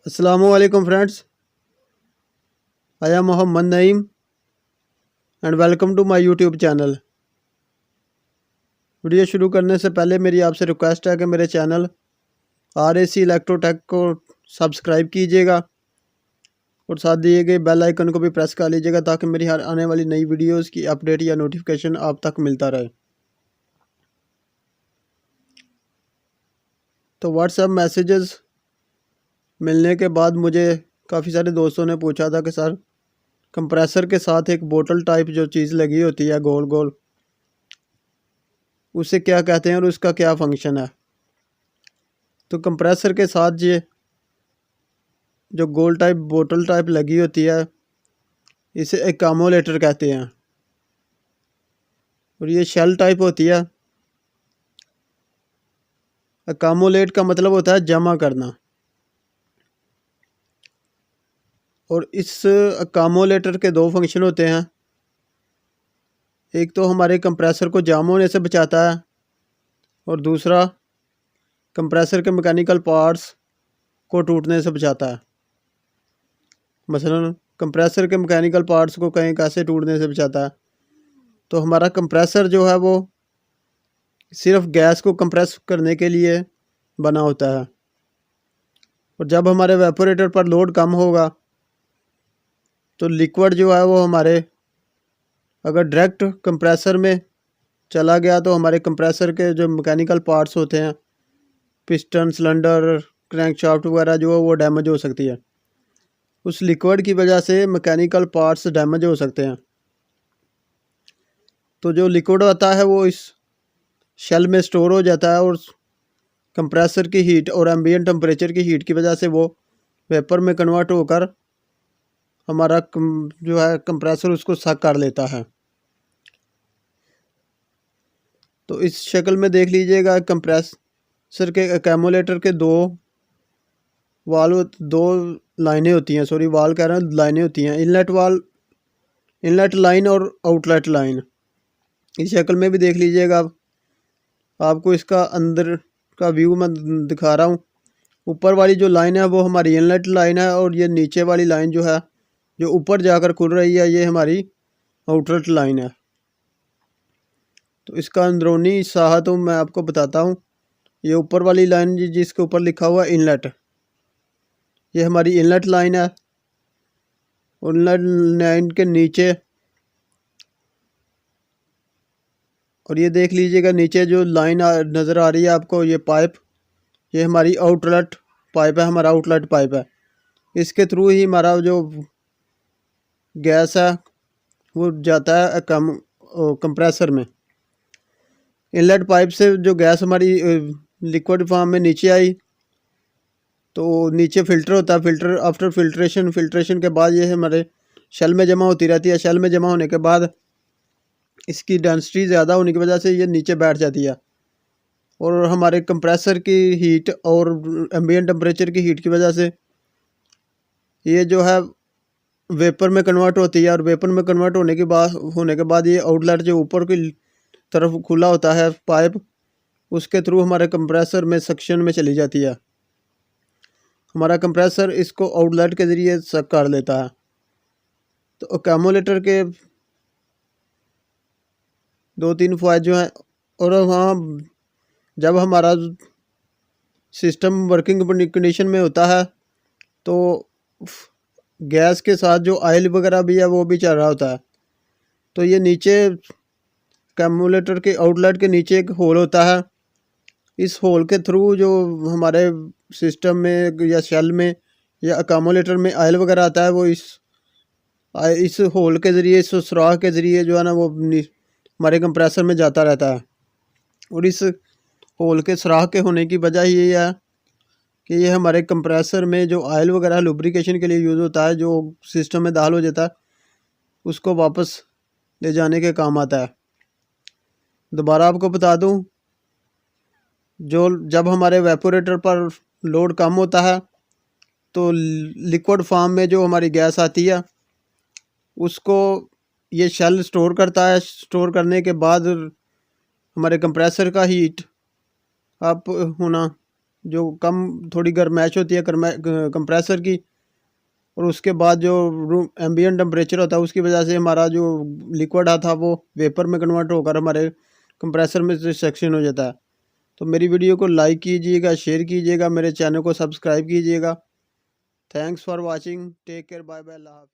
Assalamualaikum friends. I am Mohammad Naeem and welcome to my YouTube channel. Video शुरू करने से पहले मेरी आपसे रिक्वेस्ट है कि मेरे चैनल RAC इलेक्ट्रोटेक को सब्सक्राइब कीजिएगा और साथ दिए गए बेल आइकन को भी प्रेस कर लीजिएगा ताकि मेरी हर आने वाली नई वीडियोस की अपडेट या नोटिफिकेशन आप तक मिलता रहे। तो व्हाट्सएप मैसेजेस मिलने के बाद मुझे काफ़ी सारे दोस्तों ने पूछा था कि सर कंप्रेसर के साथ एक बोतल टाइप जो चीज़ लगी होती है गोल गोल, उसे क्या कहते हैं और उसका क्या फंक्शन है। तो कंप्रेसर के साथ ये जो गोल टाइप बोतल टाइप लगी होती है इसे एकामोलेटर कहते हैं और ये शेल टाइप होती है। एकामोलेट का मतलब होता है जमा करना और इस एकामोलेटर के दो फंक्शन होते हैं। एक तो हमारे कंप्रेसर को जाम होने से बचाता है और दूसरा कंप्रेसर के मैकेनिकल पार्ट्स को टूटने से बचाता है। मसलन कंप्रेसर के मैकेनिकल पार्ट्स को कहीं कैसे टूटने से बचाता है, तो हमारा कंप्रेसर जो है वो सिर्फ गैस को कंप्रेस करने के लिए बना होता है और जब हमारे वेपोरेटर पर लोड कम होगा तो लिक्विड जो है वो हमारे अगर डायरेक्ट कंप्रेसर में चला गया तो हमारे कंप्रेसर के जो मैकेनिकल पार्ट्स होते हैं, पिस्टन, सिलेंडर, क्रैंकशाफ्ट वगैरह जो है वो डैमेज हो सकती है। उस लिक्विड की वजह से मैकेनिकल पार्ट्स डैमेज हो सकते हैं। तो जो लिक्विड आता है वो इस शेल में स्टोर हो जाता है और कंप्रेसर की हीट और एम्बिएंट टेम्परेचर की हीट की वजह से वो वेपर में कन्वर्ट होकर हमारा जो है कंप्रेसर उसको सक कर लेता है। तो इस शक्ल में देख लीजिएगा कंप्रेसर के एकामोलेटर के दो लाइनें होती हैं, सॉरी वाल कह रहा हूँ, लाइनें होती हैं, इनलेट लाइन और आउटलेट लाइन। इस शक्ल में भी देख लीजिएगा आपको इसका अंदर का व्यू मैं दिखा रहा हूँ। ऊपर वाली जो लाइन है वो हमारी इनलेट लाइन है और ये नीचे वाली लाइन जो है जो ऊपर जाकर खुल रही है ये हमारी आउटलेट लाइन है। तो इसका अंदरूनी हिस्सा तो मैं आपको बताता हूँ। ये ऊपर वाली लाइन जिसके ऊपर लिखा हुआ इनलेट, ये हमारी इनलेट लाइन है। इनलेट लाइन के नीचे और ये देख लीजिएगा नीचे जो लाइन नज़र आ रही है आपको, ये पाइप, ये हमारी आउटलेट पाइप है, हमारा आउटलेट पाइप है। इसके थ्रू ही हमारा जो गैस है वो जाता है कंप्रेसर में। इनलेट पाइप से जो गैस हमारी लिक्विड फॉर्म में नीचे आई तो नीचे फ़िल्टर होता है। फ़िल्टर आफ्टर फिल्ट्रेशन के बाद ये हमारे शेल में जमा होती रहती है। शेल में जमा होने के बाद इसकी डेंसिटी ज़्यादा होने की वजह से ये नीचे बैठ जाती है और हमारे कंप्रेसर की हीट और एम्बिएंट टेम्परेचर की हीट की वजह से ये जो है वेपर में कन्वर्ट होती है और वेपर में कन्वर्ट होने के बाद ये आउटलेट जो ऊपर की तरफ खुला होता है पाइप, उसके थ्रू हमारे कंप्रेसर में सक्शन में चली जाती है। हमारा कंप्रेसर इसको आउटलेट के ज़रिए सक कर लेता है। तो एकामोलेटर के दो तीन फ़ायदे जो हैं। और हाँ, जब हमारा सिस्टम वर्किंग कंडीशन में होता है तो गैस के साथ जो ऑयल वगैरह भी है वो भी चल रहा होता है। तो ये नीचे एकामोलेटर के आउटलेट के नीचे एक होल होता है। इस होल के थ्रू जो हमारे सिस्टम में या शेल में या एकामोलेटर में ऑयल वगैरह आता है वो इस होल के ज़रिए, इस सुराख के ज़रिए जो है ना वो हमारे कंप्रेसर में जाता रहता है। और इस होल के सुराख के होने की वजह ये है कि ये हमारे कंप्रेसर में जो ऑयल वगैरह लुब्रिकेशन के लिए यूज़ होता है, जो सिस्टम में दाखिल हो जाता है, उसको वापस ले जाने के काम आता है। दोबारा आपको बता दूं, जब हमारे वेपोरेटर पर लोड कम होता है तो लिक्विड फॉर्म में जो हमारी गैस आती है उसको ये शेल स्टोर करता है। स्टोर करने के बाद हमारे कंप्रेसर का हीट अप होना जो कम थोड़ी गर्माइश होती है कंप्रेसर की, और उसके बाद जो रूम एम्बिएंट टेम्परेचर होता है उसकी वजह से हमारा जो लिक्विड था वो वेपर में कन्वर्ट होकर हमारे कंप्रेसर में से सेक्शन हो जाता है। तो मेरी वीडियो को लाइक कीजिएगा, शेयर कीजिएगा, मेरे चैनल को सब्सक्राइब कीजिएगा। Thanks for watching, take care, bye bye, अल्लाह हाफ़िज़।